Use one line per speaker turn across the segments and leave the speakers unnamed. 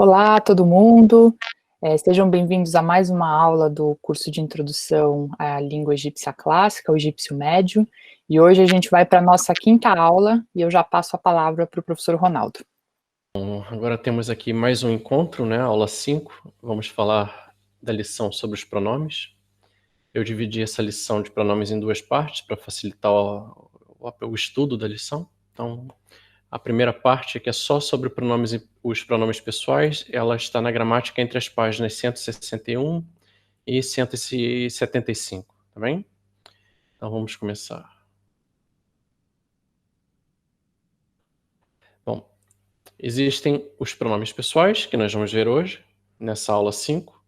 Olá, todo mundo. Sejam bem-vindos a mais uma aula do curso de Introdução à Língua Egípcia Clássica, o Egípcio Médio. E hoje a gente vai para a nossa quinta aula e eu já passo a palavra para o professor Ronaldo.
Bom, agora temos aqui mais um encontro, né? Aula 5. Vamos falar da lição sobre os pronomes. Eu dividi essa lição de pronomes em duas partes para facilitar o estudo da lição. Então, a primeira parte, que é só sobre os pronomes pessoais, ela está na gramática entre as páginas 161 e 175, tá bem? Então, vamos começar. Bom, existem os pronomes pessoais, que nós vamos ver hoje, nessa aula 5.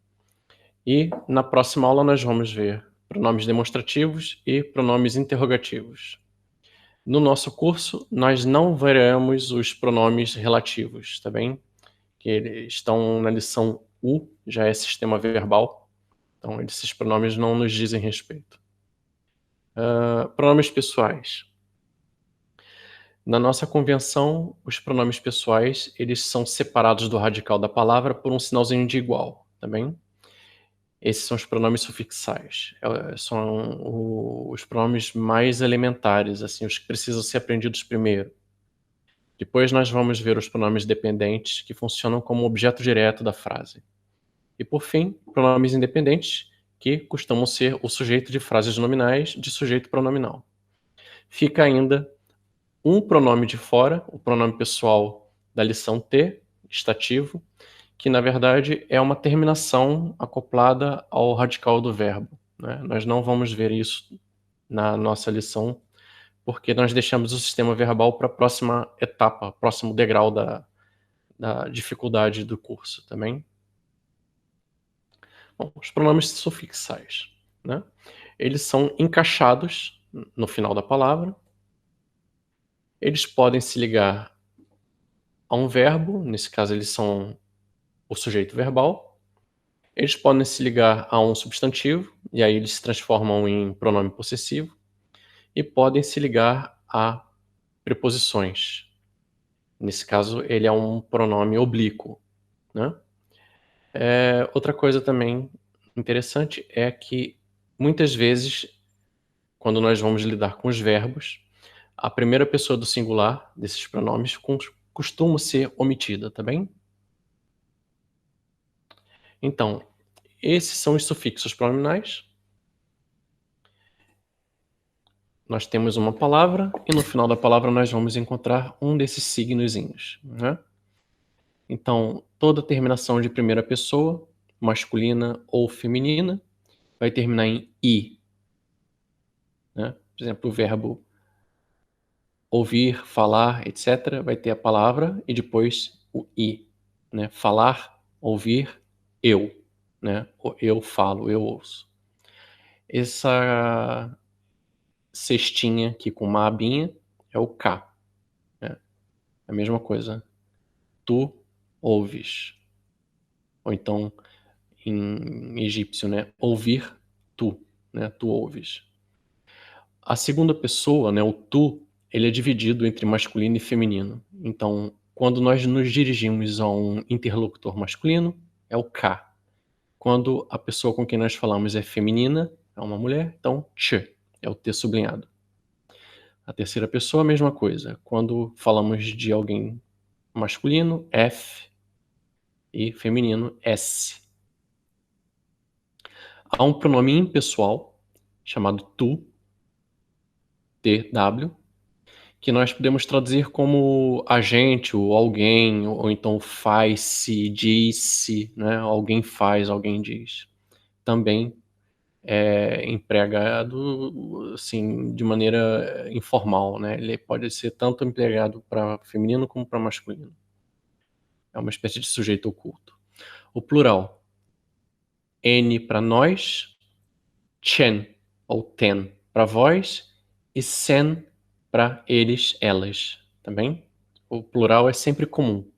E na próxima aula nós vamos ver pronomes demonstrativos e pronomes interrogativos. No nosso curso, nós não veremos os pronomes relativos, tá bem? Que eles estão na lição U, já é sistema verbal. Então, esses pronomes não nos dizem respeito. Pronomes pessoais. Na nossa convenção, os pronomes pessoais, eles são separados do radical da palavra por um sinalzinho de igual, tá bem? Esses são os pronomes sufixais. São os pronomes mais elementares, assim, os que precisam ser aprendidos primeiro. Depois nós vamos ver os pronomes dependentes, que funcionam como objeto direto da frase. E por fim, pronomes independentes, que costumam ser o sujeito de frases nominais de sujeito pronominal. Fica ainda um pronome de fora, o pronome pessoal da lição T, estativo, que na verdade é uma terminação acoplada ao radical do verbo, né? Nós não vamos ver isso na nossa lição, porque nós deixamos o sistema verbal para a próxima etapa, próximo degrau da dificuldade do curso também. Bom, os pronomes sufixais, né? Eles são encaixados no final da palavra. Eles podem se ligar a um verbo, nesse caso eles são o sujeito verbal. Eles podem se ligar a um substantivo, e aí eles se transformam em pronome possessivo, e podem se ligar a preposições. Nesse caso, ele é um pronome oblíquo, né? Outra coisa também interessante é que, muitas vezes, quando nós vamos lidar com os verbos, a primeira pessoa do singular desses pronomes costuma ser omitida, tá bem? Então, esses são os sufixos pronominais. Nós temos uma palavra e no final da palavra nós vamos encontrar um desses signozinhos, né? Então, toda terminação de primeira pessoa, masculina ou feminina, vai terminar em "i", né? Por exemplo, o verbo ouvir, falar, etc., vai ter a palavra e depois o "i", né? Falar, ouvir, eu, né? Eu falo, eu ouço. Essa cestinha aqui com uma abinha é o "k", né? A mesma coisa. Tu ouves. Ou então, em egípcio, né? Ouvir tu, né? Tu ouves. A segunda pessoa, né? O tu, ele é dividido entre masculino e feminino. Então, quando nós nos dirigimos a um interlocutor masculino, é o K. Quando a pessoa com quem nós falamos é feminina, é uma mulher, então ch, é o T sublinhado. A terceira pessoa, a mesma coisa. Quando falamos de alguém masculino, F, e feminino, S. Há um pronome impessoal chamado tu, TW, que nós podemos traduzir como agente, ou alguém, ou então faz-se, disse, né? Alguém faz, alguém diz. Também é empregado assim, de maneira informal, né? Ele pode ser tanto empregado para feminino como para masculino. É uma espécie de sujeito oculto. O plural, N para nós, chen ou ten para vós e sen para eles, elas, tá bem? O plural é sempre comum.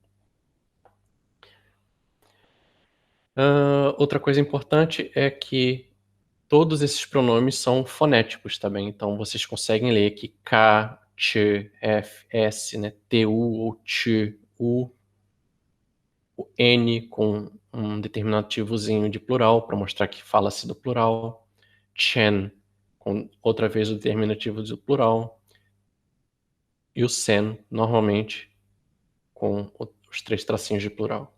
Outra coisa importante é que todos esses pronomes são fonéticos, tá bem? Então vocês conseguem ler que K, Ch, F, S, né? TU ou Ch, U. o N com um determinativozinho de plural, para mostrar que fala-se do plural. Chen, com outra vez o determinativo do plural. E o sen, normalmente, com os 3 tracinhos de plural.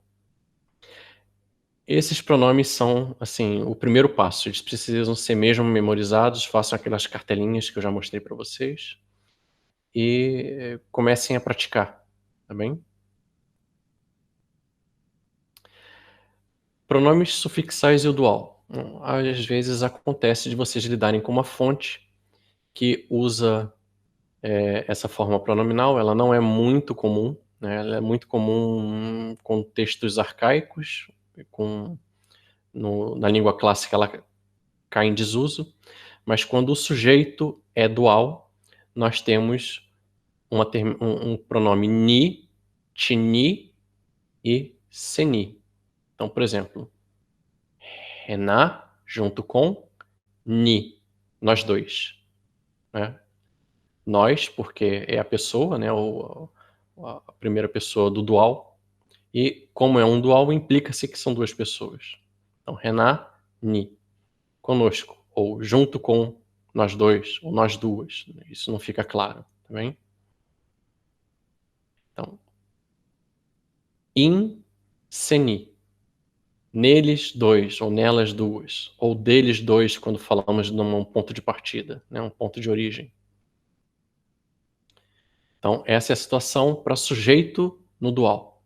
Esses pronomes são, assim, o primeiro passo. Eles precisam ser mesmo memorizados. Façam aquelas cartelinhas que eu já mostrei para vocês. E comecem a praticar, tá bem? Pronomes sufixais e o dual. Às vezes acontece de vocês lidarem com uma fonte que usa essa forma pronominal. Ela não é muito comum, né? Ela é muito comum com textos arcaicos, na língua clássica ela cai em desuso, mas quando o sujeito é dual, nós temos um pronome ni, tini e seni. Então, por exemplo, Renan junto com ni, nós dois, né? Nós, porque é a pessoa, né, a primeira pessoa do dual, e como é um dual, implica-se que são duas pessoas. Então, Renan, ni, conosco, ou junto com nós dois, ou nós duas. Isso não fica claro, tá bem? Então, in, seni, neles dois, ou nelas duas, ou deles dois, quando falamos de um ponto de partida, né, um ponto de origem. Então, essa é a situação para sujeito no dual.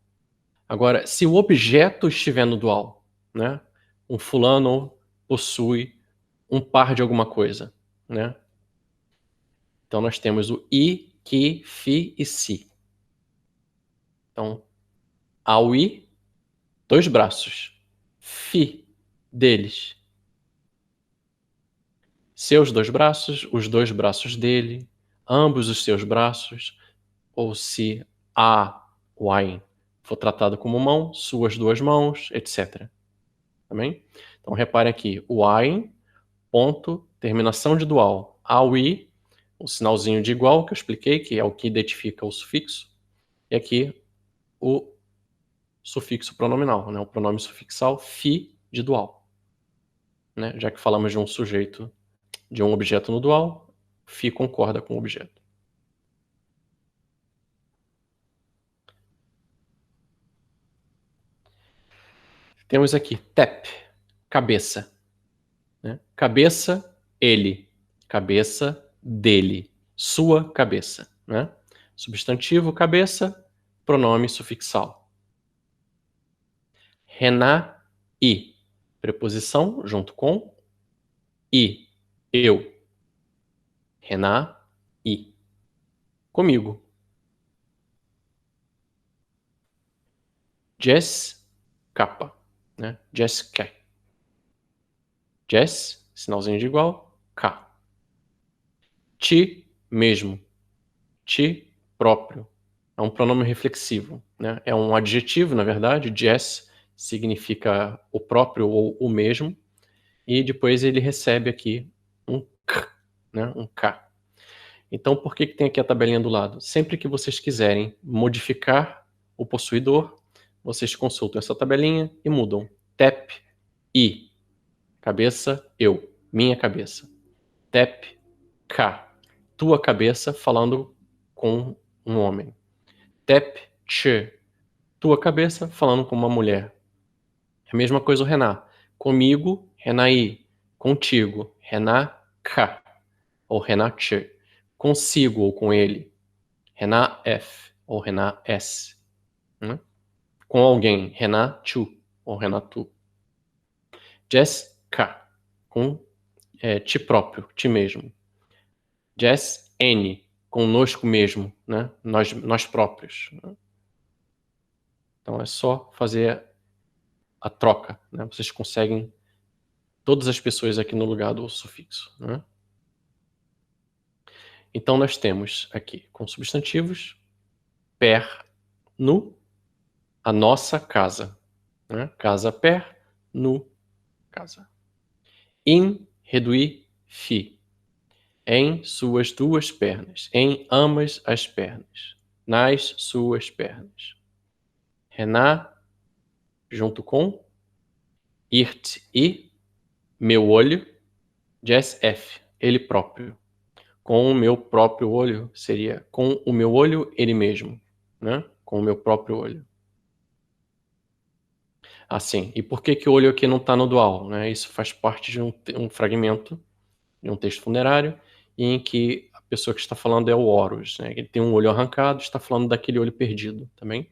Agora, se o objeto estiver no dual, né, um fulano possui um par de alguma coisa, né? Então, nós temos o i, que, fi e si. Então, ao i, 2 braços. Fi, deles. Seus 2 braços, os 2 braços dele, ambos os seus braços, ou se a, o ein, for tratado como mão, suas 2 mãos, etc. Também? Então, repare aqui, o ein, ponto, terminação de dual, ao i, o sinalzinho de igual que eu expliquei, que é o que identifica o sufixo, e aqui o sufixo pronominal, né? O pronome sufixal fi de dual. Né? Já que falamos de um sujeito, de um objeto no dual, fi concorda com o objeto. Temos aqui tep, cabeça. Né? Cabeça, ele. Cabeça, dele. Sua cabeça. Né? Substantivo, cabeça, pronome sufixal. Renan, i. Preposição junto com i. Eu. Renan, i. Comigo. Jess, capa. Né? Jessica. Jess, sinalzinho de igual, K. Ti, mesmo. Ti, próprio. É um pronome reflexivo. Né? É um adjetivo, na verdade. Jess significa o próprio ou o mesmo. E depois ele recebe aqui um K. Né? Um K. Então, por que tem aqui a tabelinha do lado? Sempre que vocês quiserem modificar o possuidor, vocês consultam essa tabelinha e mudam. Tep, I. Cabeça, eu. Minha cabeça. Tep, K. Tua cabeça, falando com um homem. Tep, Ch. Tua cabeça, falando com uma mulher. É a mesma coisa o Rená. Comigo, Renaí. Contigo, Rená, K. Ou Rená, Ch. Consigo ou com ele, Rená, F. Ou Rená, S. Com alguém, Rená, Tu. Ou Rená, Tu. Jess, K. Com ti próprio, ti mesmo. Jess, N, conosco mesmo, né? Nós próprios. Né? Então é só fazer a troca, né? Vocês conseguem todas as pessoas aqui no lugar do sufixo, né? Então nós temos aqui com substantivos per, nu, a nossa casa, né? Casa per, nu, casa. In, reduir, fi. Em suas 2 pernas. Em ambas as pernas. Nas suas pernas. Rená, junto com irt e meu olho, jes f, ele próprio. Com o meu próprio olho seria com o meu olho ele mesmo, né? Com o meu próprio olho. Assim, e por que que o olho aqui não está no dual, né? Isso faz parte de um fragmento de um texto funerário em que a pessoa que está falando é o Horus, né? Ele tem um olho arrancado, está falando daquele olho perdido, também.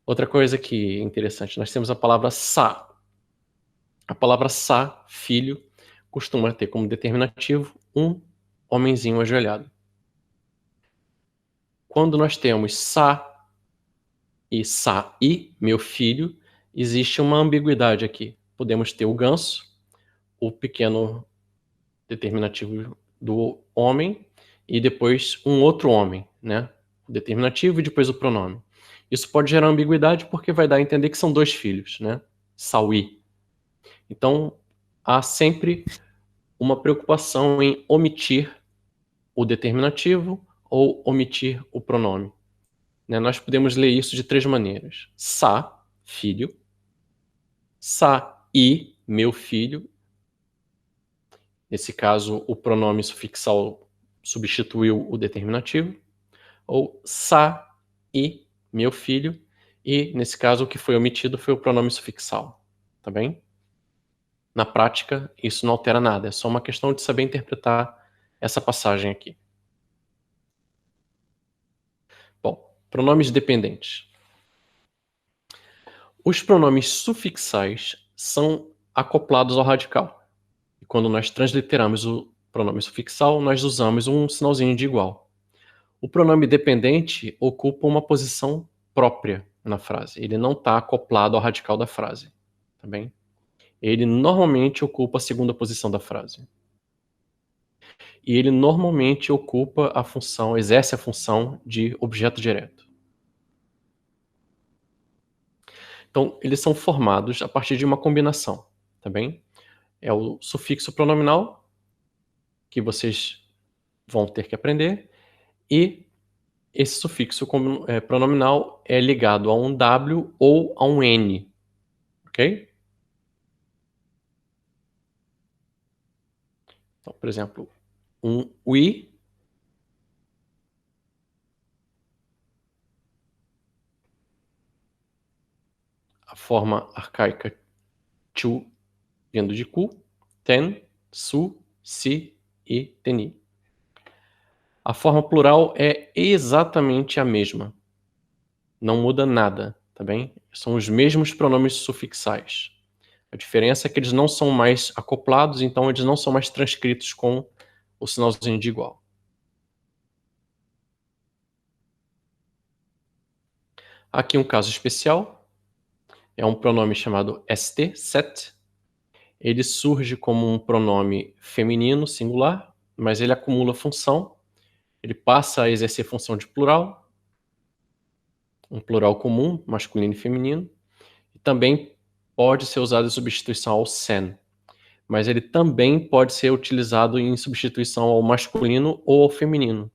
Outra coisa que é interessante, nós temos a palavra sa. A palavra sa, filho, costuma ter como determinativo um homenzinho ajoelhado. Quando nós temos sa e, meu filho, existe uma ambiguidade aqui. Podemos ter o ganso, o pequeno determinativo do homem, e depois um outro homem, né? O determinativo e depois o pronome. Isso pode gerar ambiguidade porque vai dar a entender que são dois filhos, né? Sauí. Então, há sempre uma preocupação em omitir o determinativo ou omitir o pronome. Né? Nós podemos ler isso de três maneiras. Sa, filho. Sa e, meu filho. Nesse caso, o pronome sufixal substituiu o determinativo. Ou sa e, meu filho. E, nesse caso, o que foi omitido foi o pronome sufixal. Tá bem? Na prática, isso não altera nada. É só uma questão de saber interpretar essa passagem aqui. Bom, pronomes dependentes. Os pronomes sufixais são acoplados ao radical. E quando nós transliteramos o pronome sufixal, nós usamos um sinalzinho de igual. O pronome dependente ocupa uma posição própria na frase. Ele não está acoplado ao radical da frase. Tá bem? Ele normalmente ocupa a segunda posição da frase. E ele normalmente ocupa a função, exerce a função de objeto direto. Então, eles são formados a partir de uma combinação, tá bem? É o sufixo pronominal, que vocês vão ter que aprender, e esse sufixo pronominal é ligado a um W ou a um N, ok? Então, por exemplo, um we, a forma arcaica chu, vindo de ku, ten, su, si e teni. A forma plural é exatamente a mesma. Não muda nada, tá bem? São os mesmos pronomes sufixais. A diferença é que eles não são mais acoplados, então eles não são mais transcritos com o sinalzinho de igual. Aqui um caso especial. É um pronome chamado st, set. Ele surge como um pronome feminino singular, mas ele acumula função. Ele passa a exercer função de plural, um plural comum, masculino e feminino. E também pode ser usado em substituição ao sen, mas ele também pode ser utilizado em substituição ao masculino ou ao feminino.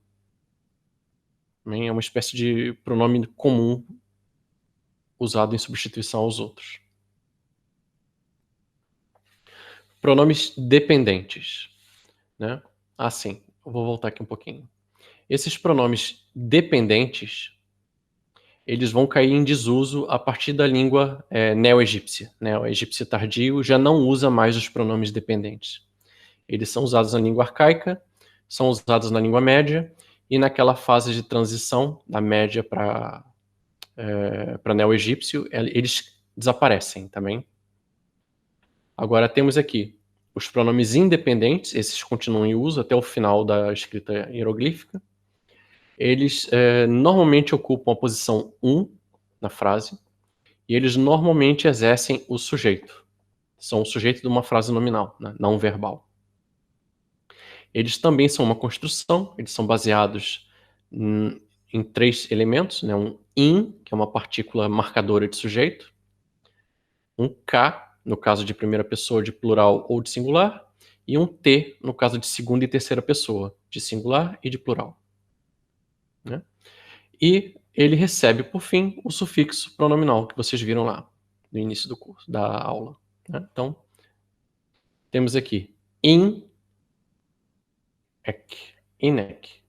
Também é uma espécie de pronome comum usado em substituição aos outros. Pronomes dependentes, né? Assim, eu vou voltar aqui um pouquinho. Esses pronomes dependentes, eles vão cair em desuso a partir da língua neo-egípcia. Né? O egípcio tardio já não usa mais os pronomes dependentes. Eles são usados na língua arcaica, são usados na língua média, e naquela fase de transição da média para neo-egípcio, eles desaparecem também. Agora temos aqui os pronomes independentes, esses continuam em uso até o final da escrita hieroglífica. Eles normalmente ocupam a posição 1 na frase, e eles normalmente exercem o sujeito. São o sujeito de uma frase nominal, né, não verbal. Eles também são uma construção, eles são baseados em três elementos, né, um in, que é uma partícula marcadora de sujeito, um k, no caso de primeira pessoa de plural ou de singular, e um t, no caso de segunda e terceira pessoa, de singular e de plural. Né? E ele recebe, por fim, o sufixo pronominal que vocês viram lá no início do curso, da aula, né? Então, temos aqui in, ek, inek,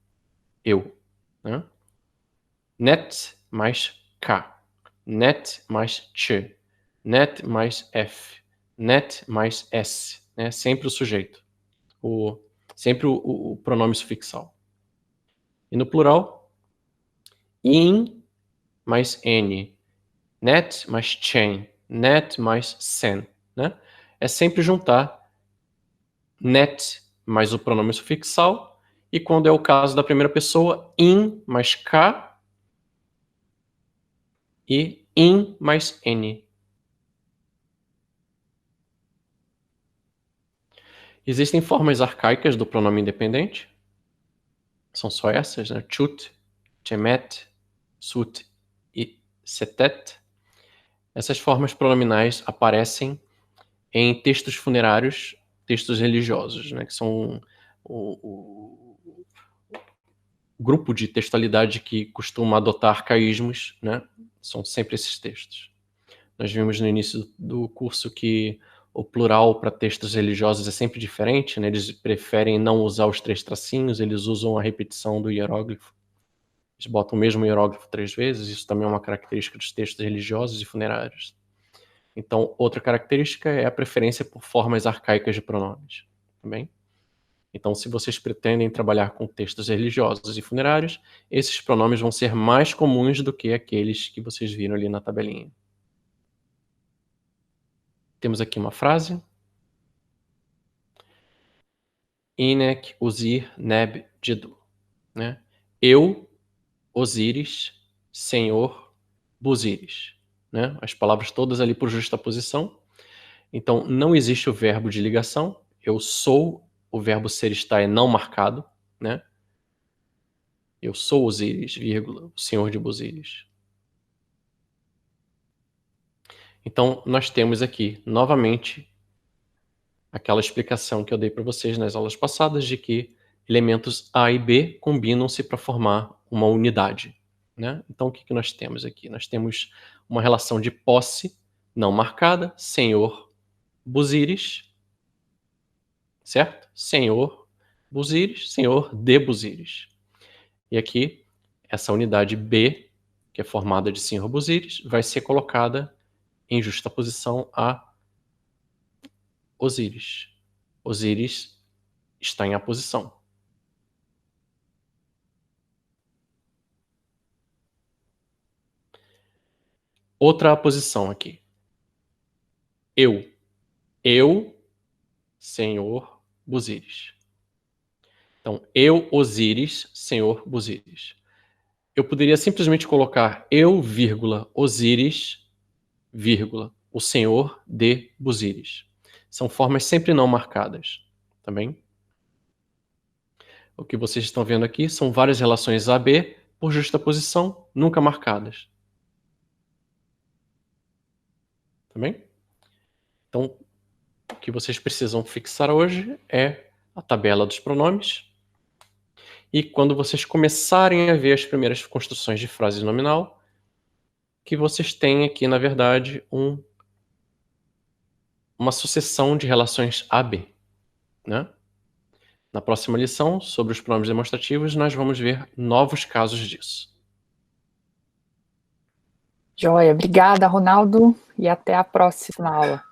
eu, né? Net mais k, net mais ch, net mais f, net mais s, né? Sempre o sujeito, sempre o pronome sufixal. E no plural, in mais n, net mais chen, net mais sen, né? É sempre juntar net mais o pronome sufixal, e quando é o caso da primeira pessoa, in mais k e in mais n. Existem formas arcaicas do pronome independente. São só essas, né? Chut, chemet, sut e setet. Essas formas pronominais aparecem em textos funerários, textos religiosos, né? Que são o grupo de textualidade que costuma adotar arcaísmos, né? São sempre esses textos. Nós vimos no início do curso que o plural para textos religiosos é sempre diferente, né? Eles preferem não usar os 3 tracinhos, eles usam a repetição do hieróglifo. Eles botam o mesmo hieróglifo 3 vezes, isso também é uma característica dos textos religiosos e funerários. Então, outra característica é a preferência por formas arcaicas de pronomes, também. Então, se vocês pretendem trabalhar com textos religiosos e funerários, esses pronomes vão ser mais comuns do que aqueles que vocês viram ali na tabelinha. Temos aqui uma frase. Inek Uzir Neb Jidu, né? Eu, Osíris, Senhor, Buzíris, né? As palavras todas ali por justaposição. Então, não existe o verbo de ligação. Eu sou, o verbo ser está é não marcado, né? Eu sou Osíris, vírgula, o Senhor de Buzíris. Então, nós temos aqui, novamente, aquela explicação que eu dei para vocês nas aulas passadas de que elementos A e B combinam-se para formar uma unidade, né? Então, o que nós temos aqui? Nós temos uma relação de posse não marcada, Senhor Buzíris, certo? Senhor Buzíris, Senhor de Buzíris. E aqui, essa unidade B, que é formada de Senhor Buzíris, vai ser colocada em justaposição a Osíris. Osíris está em aposição. Outra aposição aqui. Eu, Senhor Buzíris. Então, eu, Osíris, Senhor Buzíris. Eu poderia simplesmente colocar eu, vírgula, Osíris, vírgula, o Senhor de Buzíris. São formas sempre não marcadas, tá bem? O que vocês estão vendo aqui são várias relações AB por justaposição, nunca marcadas. Tá bem? Então, o que vocês precisam fixar hoje é a tabela dos pronomes. E quando vocês começarem a ver as primeiras construções de frase nominal, que vocês têm aqui, na verdade, uma sucessão de relações AB, né? Na próxima lição, sobre os pronomes demonstrativos, nós vamos ver novos casos disso.
Joia, obrigada, Ronaldo, e até a próxima aula.